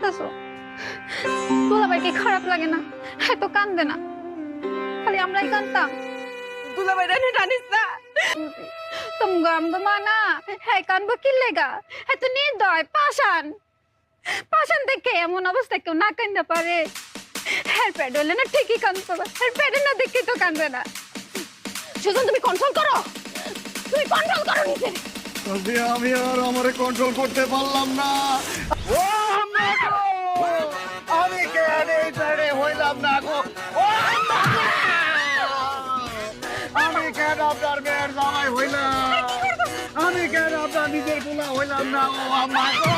কাঁদতেছো? দুলাভাইকে খারাপ লাগে না? হ্যাঁ তো কান্দে না, খালি আমরাই কান্দতাম। দুলাভাই রানে টানিস না। তুমি আমগো মা না, হ্যাঁ কানবো কি লেগা? হ্যাঁ তো নির্দয় পাষাণ, পাষাণ দেখে এমন অবস্থা কেউ না কান্দতে পারে? হ্যাঁ প্যাড হলে না ঠিকই কান্দতে পারে, হ্যাঁ প্যাডে না দেখে তো কান্দবে না। সুজন তুমি কন্ট্রোল করো, তুমি কন্ট্রোল করো নিজে। আমি আর আমারে কন্ট্রোল করতে পারলাম না। ও আম্মা গো! আমি কেন এই ছেড়ে হইলাম না গো? ও আম্মা গো! আমি কেন আপনার মেয়ের জামাই হইলাম? আমি কেন আপনার নিজের পোলা হইলাম না? ও আম্মা গো!